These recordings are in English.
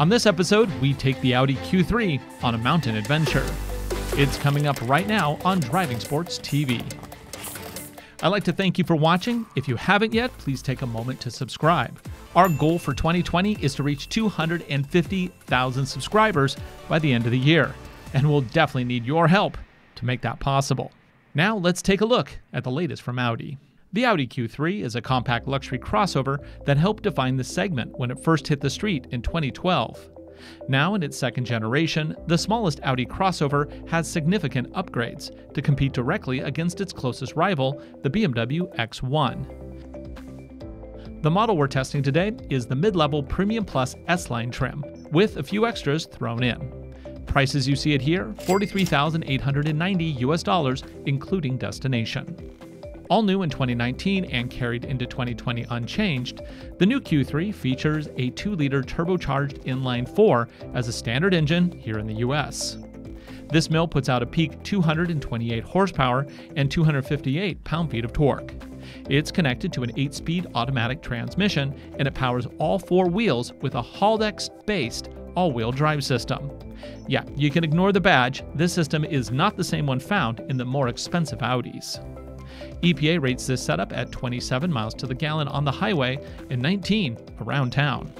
On this episode, we take the Audi Q3 on a mountain adventure. It's coming up right now on Driving Sports TV. I'd like to thank you for watching. If you haven't yet, please take a moment to subscribe. Our goal for 2020 is to reach 250,000 subscribers by the end of the year, and we'll definitely need your help to make that possible. Now let's take a look at the latest from Audi. The Audi Q3 is a compact luxury crossover that helped define the segment when it first hit the street in 2012. Now in its second generation, the smallest Audi crossover has significant upgrades to compete directly against its closest rival, the BMW X1. The model we're testing today is the mid-level Premium Plus S-Line trim, with a few extras thrown in. Prices you see it here, $43,890 including destination. All new in 2019 and carried into 2020 unchanged, the new Q3 features a 2-liter turbocharged inline-4 as a standard engine here in the US. This mill puts out a peak 228 horsepower and 258 pound-feet of torque. It's connected to an 8-speed automatic transmission, and it powers all 4 wheels with a Haldex-based all-wheel drive system. Yeah, you can ignore the badge. This system is not the same one found in the more expensive Audis. EPA rates this setup at 27 miles to the gallon on the highway and 19 around town.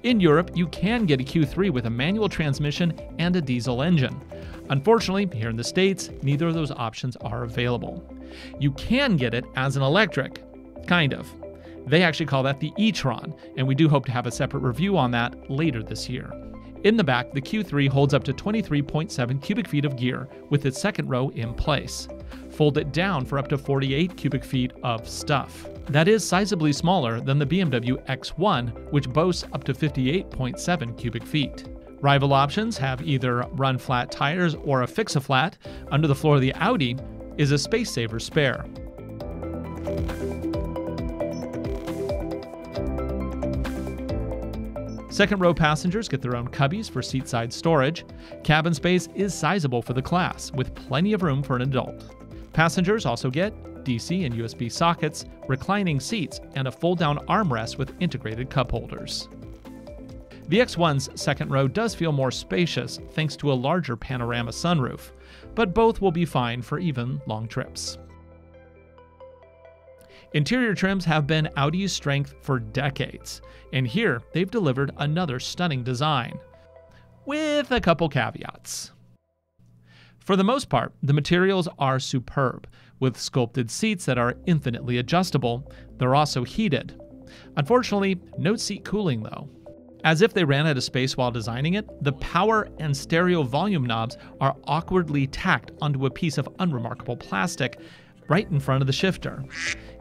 In Europe, you can get a Q3 with a manual transmission and a diesel engine. Unfortunately, here in the States, neither of those options are available. You can get it as an electric, kind of. They actually call that the e-tron, and we do hope to have a separate review on that later this year. In the back, the Q3 holds up to 23.7 cubic feet of gear with its second row in place. Fold it down for up to 48 cubic feet of stuff. That is sizably smaller than the BMW X1, which boasts up to 58.7 cubic feet. Rival options have either run-flat tires or a fix-a-flat. Under the floor of the Audi is a space-saver spare. Second row passengers get their own cubbies for seat-side storage. Cabin space is sizable for the class, with plenty of room for an adult. Passengers also get DC and USB sockets, reclining seats, and a fold-down armrest with integrated cup holders. The X1's second row does feel more spacious thanks to a larger panorama sunroof, but both will be fine for even long trips. Interior trims have been Audi's strength for decades, and here they've delivered another stunning design, with a couple caveats. For the most part, the materials are superb, with sculpted seats that are infinitely adjustable. They're also heated. Unfortunately, no seat cooling though. As if they ran out of space while designing it, the power and stereo volume knobs are awkwardly tacked onto a piece of unremarkable plastic right in front of the shifter.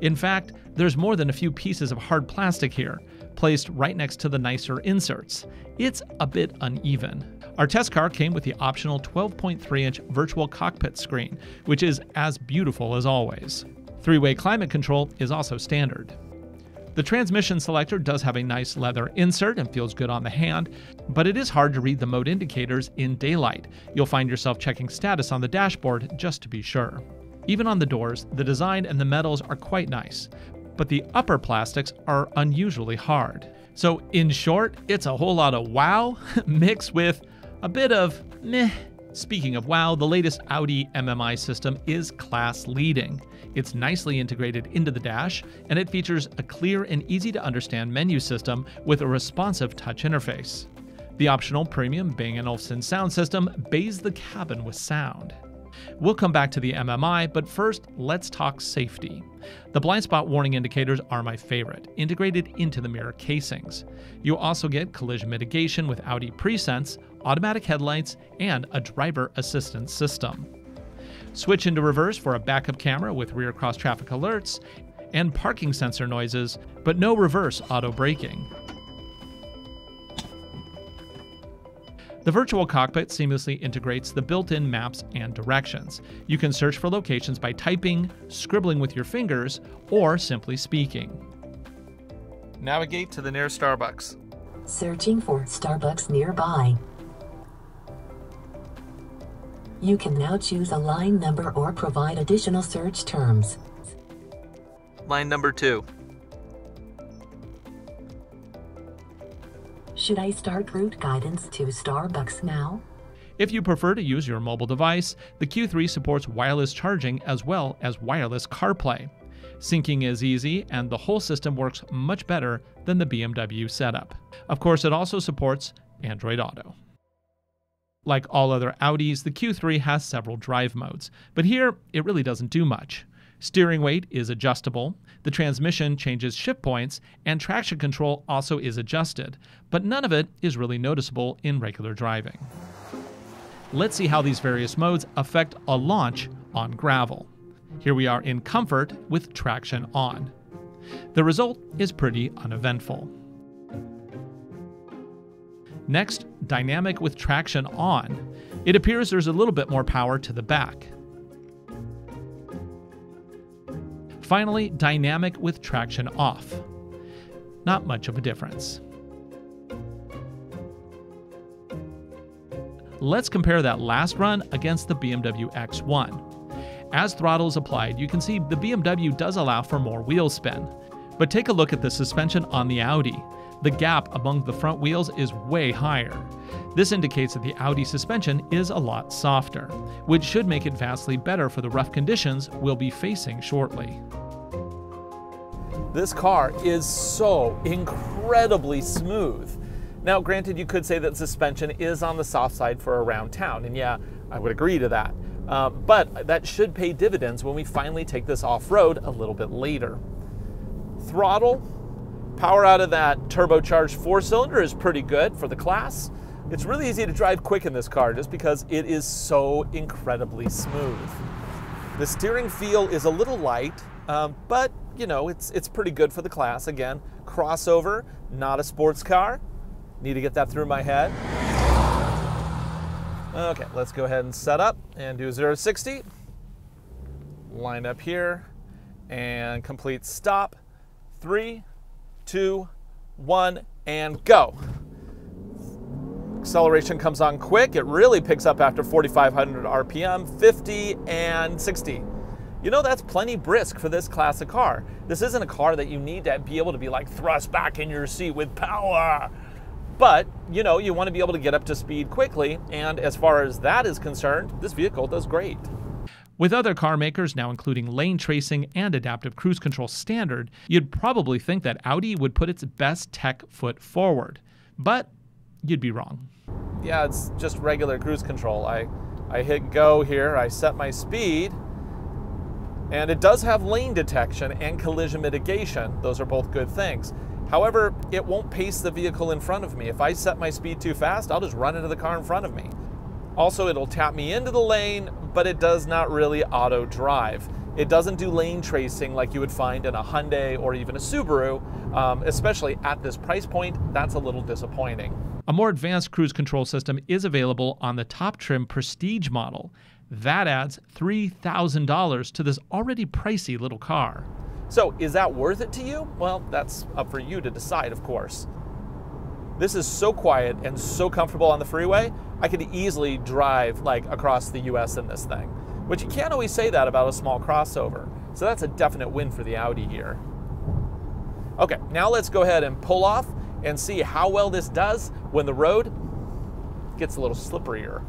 In fact, there's more than a few pieces of hard plastic here, placed right next to the nicer inserts. It's a bit uneven. Our test car came with the optional 12.3-inch virtual cockpit screen, which is as beautiful as always. 3-way climate control is also standard. The transmission selector does have a nice leather insert and feels good on the hand, but it is hard to read the mode indicators in daylight. You'll find yourself checking status on the dashboard just to be sure. Even on the doors, the design and the metals are quite nice, but the upper plastics are unusually hard. So in short, it's a whole lot of wow mixed with a bit of meh. Speaking of wow, the latest Audi MMI system is class-leading. It's nicely integrated into the dash, and it features a clear and easy-to-understand menu system with a responsive touch interface. The optional premium Bang & Olufsen sound system bathes the cabin with sound. We'll come back to the MMI, but first, let's talk safety. The blind spot warning indicators are my favorite, integrated into the mirror casings. You'll also get collision mitigation with Audi Presense, automatic headlights, and a driver assistance system. Switch into reverse for a backup camera with rear cross-traffic alerts and parking sensor noises, but no reverse auto braking. The virtual cockpit seamlessly integrates the built-in maps and directions. You can search for locations by typing, scribbling with your fingers, or simply speaking. Navigate to the nearest Starbucks. Searching for Starbucks nearby. You can now choose a line number or provide additional search terms. Line number 2. Should I start route guidance to Starbucks now? If you prefer to use your mobile device, the Q3 supports wireless charging as well as wireless CarPlay. Syncing is easy, and the whole system works much better than the BMW setup. Of course, it also supports Android Auto. Like all other Audis, the Q3 has several drive modes, but here it really doesn't do much. Steering weight is adjustable, the transmission changes shift points, and traction control also is adjusted, but none of it is really noticeable in regular driving. Let's see how these various modes affect a launch on gravel. Here we are in comfort with traction on. The result is pretty uneventful. Next, dynamic with traction on. It appears there's a little bit more power to the back. Finally, dynamic with traction off. Not much of a difference. Let's compare that last run against the BMW X1. As throttle is applied, you can see the BMW does allow for more wheel spin. But take a look at the suspension on the Audi. The gap among the front wheels is way higher. This indicates that the Audi suspension is a lot softer, which should make it vastly better for the rough conditions we'll be facing shortly. This car is so incredibly smooth. Now, granted, you could say that suspension is on the soft side for around town, and yeah, I would agree to that. But that should pay dividends when we finally take this off-road a little bit later. Throttle, power out of that turbocharged 4-cylinder is pretty good for the class. It's really easy to drive quick in this car just because it is so incredibly smooth. The steering feel is a little light, but you know, it's pretty good for the class. Again, crossover, not a sports car. Need to get that through my head. Okay, let's go ahead and set up and do 0 to 60. Line up here and complete stop. 3, 2, 1, and go. Acceleration comes on quick. It really picks up after 4,500 RPM, 50 and 60. You know, that's plenty brisk for this class of car. This isn't a car that you need to be able to be like thrust back in your seat with power. But, you know, you want to be able to get up to speed quickly, and as far as that is concerned, this vehicle does great. With other car makers now including lane tracing and adaptive cruise control standard, you'd probably think that Audi would put its best tech foot forward. But you'd be wrong. Yeah, it's just regular cruise control. I hit go here, I set my speed, and it does have lane detection and collision mitigation. Those are both good things. However, it won't pace the vehicle in front of me. If I set my speed too fast, I'll just run into the car in front of me. Also, it'll tap me into the lane, but it does not really auto drive. It doesn't do lane tracing like you would find in a Hyundai or even a Subaru, especially at this price point. That's a little disappointing. A more advanced cruise control system is available on the top trim Prestige model. That adds $3,000 to this already pricey little car. So, is that worth it to you? Well, that's up for you to decide, of course. This is so quiet and so comfortable on the freeway, I could easily drive like across the US in this thing, which you can't always say that about a small crossover. So that's a definite win for the Audi here. Okay, now let's go ahead and pull off and see how well this does when the road gets a little slipperier.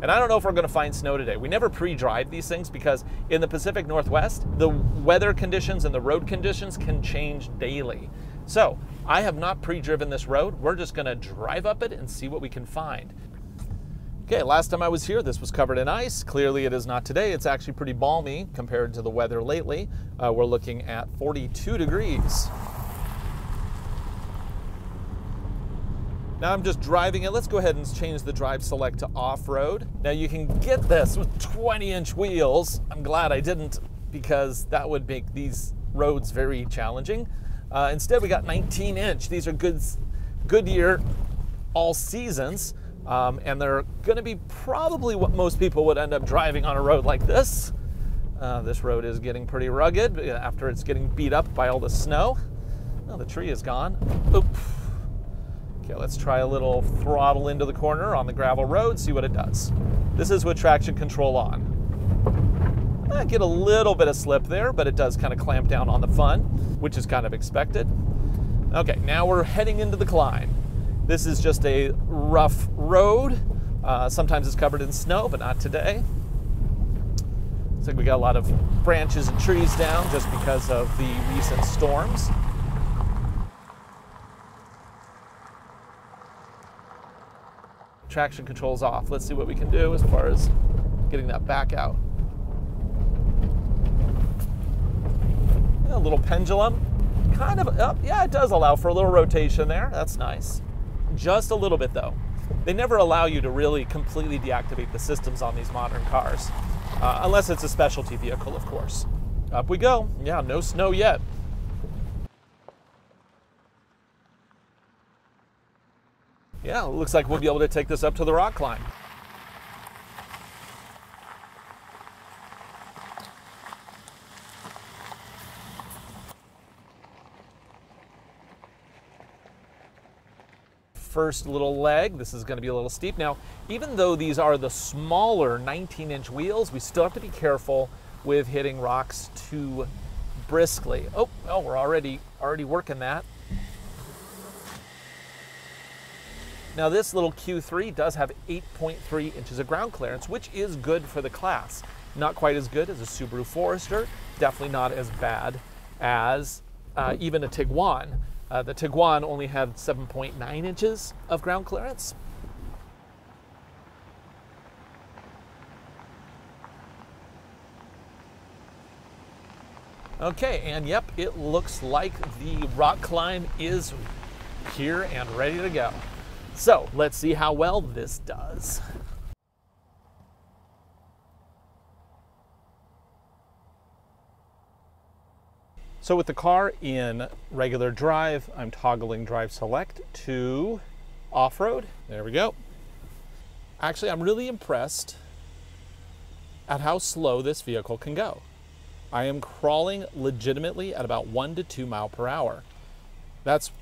And I don't know if we're going to find snow today. We never pre-drive these things because in the Pacific Northwest, the weather conditions and the road conditions can change daily. So I have not pre-driven this road. We're just going to drive up it and see what we can find. Okay, last time I was here, this was covered in ice. Clearly it is not today. It's actually pretty balmy compared to the weather lately. We're looking at 42 degrees. Now I'm just driving it. Let's go ahead and change the drive select to off-road. Now you can get this with 20-inch wheels. I'm glad I didn't because that would make these roads very challenging. Instead we got 19-inch. These are Goodyear all seasons, and they're going to be probably what most people would end up driving on a road like this. This road is getting pretty rugged after it's getting beat up by all the snow. Oh, the tree is gone. Oop. Okay, let's try a little throttle into the corner on the gravel road, see what it does. This is with traction control on. I get a little bit of slip there, but it does kind of clamp down on the fun, which is kind of expected. Okay, now we're heading into the climb. This is just a rough road. Sometimes it's covered in snow, but not today. Looks like we got a lot of branches and trees down just because of the recent storms. Traction control's off. Let's see what we can do as far as getting that back out. A little pendulum. Kind of, yeah, it does allow for a little rotation there. That's nice. Just a little bit though. They never allow you to really completely deactivate the systems on these modern cars, unless it's a specialty vehicle, of course. Up we go. Yeah, no snow yet. Yeah, it looks like we'll be able to take this up to the rock climb. First little leg, this is going to be a little steep. Now, even though these are the smaller 19-inch wheels, we still have to be careful with hitting rocks too briskly. Oh, we're already working that. Now this little Q3 does have 8.3 inches of ground clearance, which is good for the class. Not quite as good as a Subaru Forester, definitely not as bad as even a Tiguan. The Tiguan only had 7.9 inches of ground clearance. Okay, and yep, it looks like the rock climb is here and ready to go. So let's see how well this does. So with the car in regular drive, I'm toggling drive select to off-road. There we go. Actually, I'm really impressed at how slow this vehicle can go. I am crawling legitimately at about 1 to 2 miles per hour. That's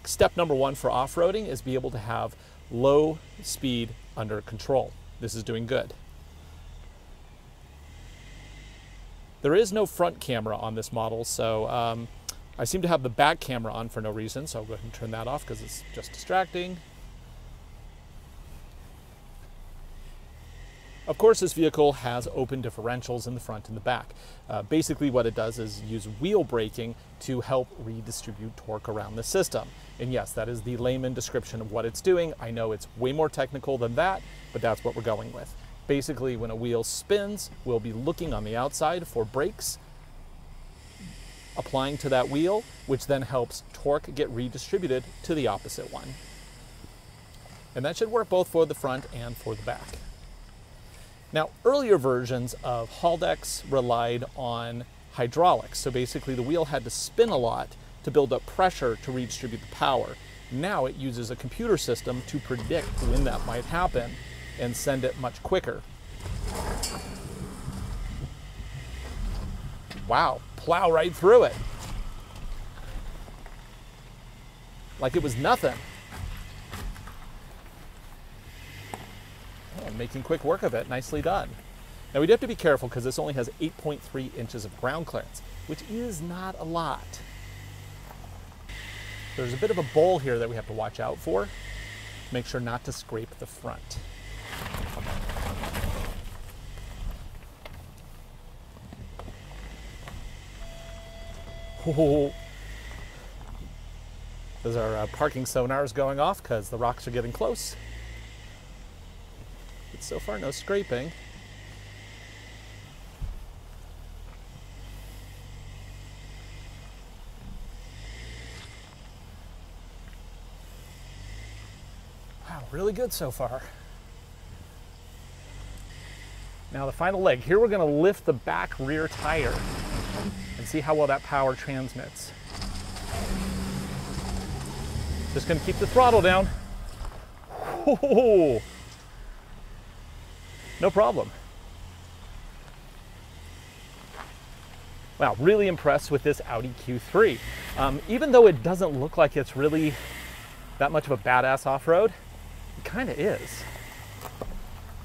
step number one for off-roading, is be able to have low speed under control. This is doing good. There is no front camera on this model, so I seem to have the back camera on for no reason, so I'll go ahead and turn that off because it's just distracting. Of course, this vehicle has open differentials in the front and the back. Basically what it does is use wheel braking to help redistribute torque around the system. And yes, that is the layman description of what it's doing. I know it's way more technical than that, but that's what we're going with. Basically, when a wheel spins, we'll be looking on the outside for brakes, applying to that wheel, which then helps torque get redistributed to the opposite one. And that should work both for the front and for the back. Now, earlier versions of Haldex relied on hydraulics. So basically the wheel had to spin a lot to build up pressure to redistribute the power. Now it uses a computer system to predict when that might happen and send it much quicker. Wow, plow right through it. Like it was nothing. Oh, making quick work of it, nicely done. Now we do have to be careful because this only has 8.3 inches of ground clearance, which is not a lot. There's a bit of a bowl here that we have to watch out for. Make sure not to scrape the front. Oh. Those are parking sonars going off because the rocks are getting close. But so far, no scraping. Wow, really good so far. Now the final leg. Here we're going to lift the back rear tire and see how well that power transmits. Just going to keep the throttle down. Oh, no problem. Wow, really impressed with this Audi Q3. Even though it doesn't look like it's really that much of a badass off-road, it kind of is.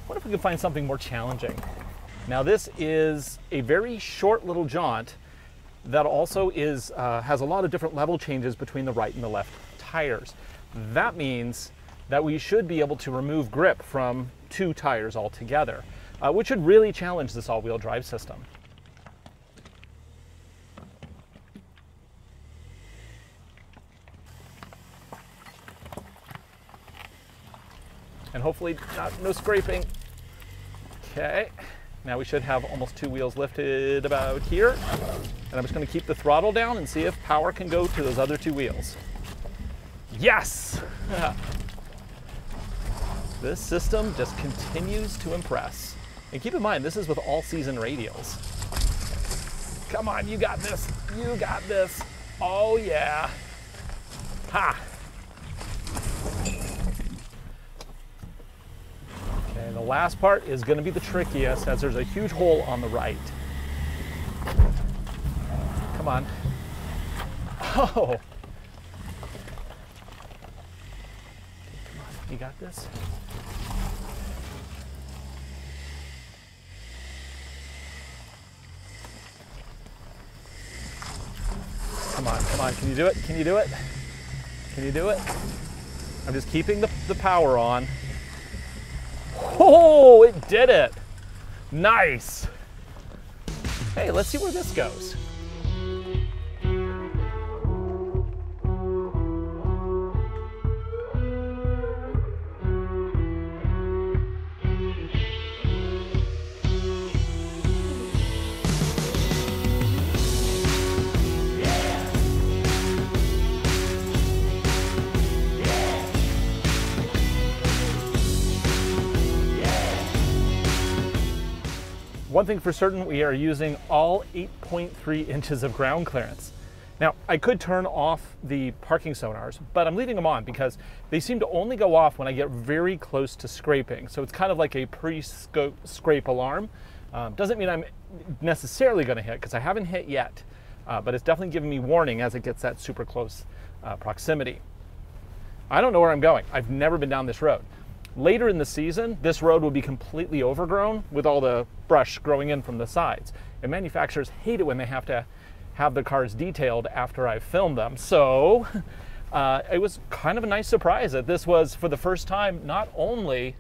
What if we can find something more challenging? Now this is a very short little jaunt that also has a lot of different level changes between the right and the left tires. That means that we should be able to remove grip from 2 tires altogether, which should really challenge this all-wheel drive system. And hopefully no scraping. Okay, now we should have almost 2 wheels lifted about here. And I'm just gonna keep the throttle down and see if power can go to those other 2 wheels. Yes! This system just continues to impress. And keep in mind, this is with all-season radials. Come on, you got this. You got this. Oh yeah. Ha! Okay, the last part is gonna be the trickiest as there's a huge hole on the right. Come on. Oh! Come on, you got this? Come on, can you do it? Can you do it? Can you do it? I'm just keeping the power on. Oh, it did it! Nice! Hey, let's see where this goes. One thing for certain, we are using all 8.3 inches of ground clearance. Now, I could turn off the parking sonars, but I'm leaving them on because they seem to only go off when I get very close to scraping. So it's kind of like a pre-scrape alarm. Doesn't mean I'm necessarily gonna hit, because I haven't hit yet, but it's definitely giving me warning as it gets that super close proximity. I don't know where I'm going. I've never been down this road. Later in the season, this road will be completely overgrown with all the brush growing in from the sides. And manufacturers hate it when they have to have the cars detailed after I've filmed them. So it was kind of a nice surprise that this was, for the first time, not only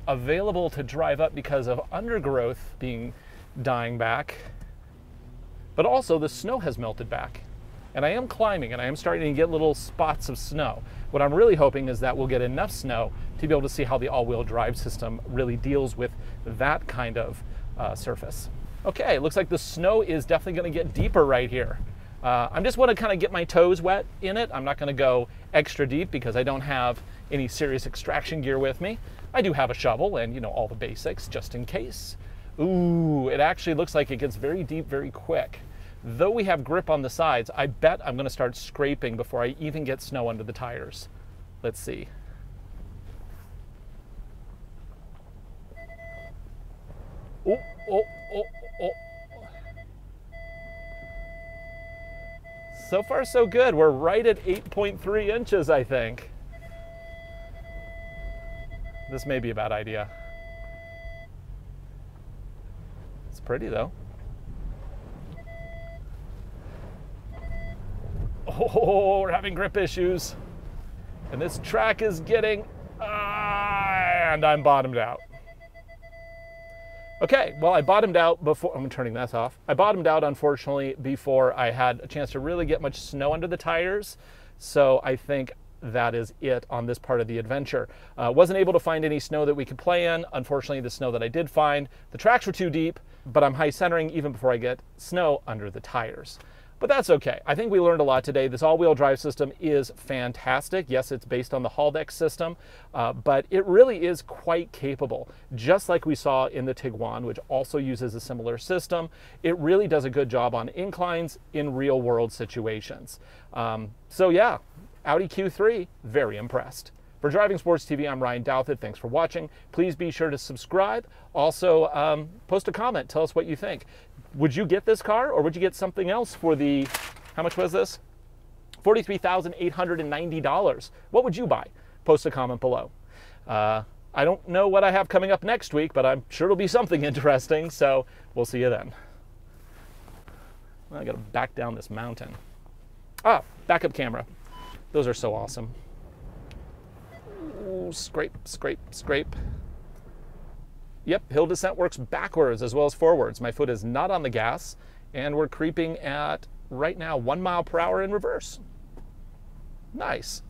available to drive up because of undergrowth dying back, but also the snow has melted back. And I am climbing and I am starting to get little spots of snow. What I'm really hoping is that we'll get enough snow to be able to see how the all-wheel drive system really deals with that kind of surface. Okay, looks like the snow is definitely gonna get deeper right here. I just wanna kind of get my toes wet in it. I'm not gonna go extra deep because I don't have any serious extraction gear with me. I do have a shovel and, you know, all the basics just in case. Ooh, it actually looks like it gets very deep very quick. Though we have grip on the sides, I bet I'm gonna start scraping before I even get snow under the tires. Let's see. Oh, oh, oh, oh. So far, so good. We're right at 8.3 inches, I think. This may be a bad idea. It's pretty, though. Oh, we're having grip issues. And this track is getting, and I'm bottomed out. Okay, well, I bottomed out before, I'm turning this off. I bottomed out, unfortunately, before I had a chance to really get much snow under the tires. So I think that is it on this part of the adventure. Wasn't able to find any snow that we could play in. Unfortunately, the snow that I did find, the tracks were too deep, but I'm high centering even before I get snow under the tires. But that's okay. I think we learned a lot today. This all-wheel drive system is fantastic. Yes, it's based on the Haldex system, but it really is quite capable. Just like we saw in the Tiguan, which also uses a similar system, it really does a good job on inclines in real-world situations. So yeah, Audi Q3, very impressed. For Driving Sports TV, I'm Ryan Douthit. Thanks for watching. Please be sure to subscribe. Also, post a comment. Tell us what you think. Would you get this car, or would you get something else for the, how much was this? $43,890. What would you buy? Post a comment below. I don't know what I have coming up next week, but I'm sure it'll be something interesting, so we'll see you then. I gotta back down this mountain. Ah, backup camera. Those are so awesome. Ooh, scrape, scrape, scrape. Yep, hill descent works backwards as well as forwards. My foot is not on the gas, and we're creeping at, right now, 1 mile per hour in reverse. Nice.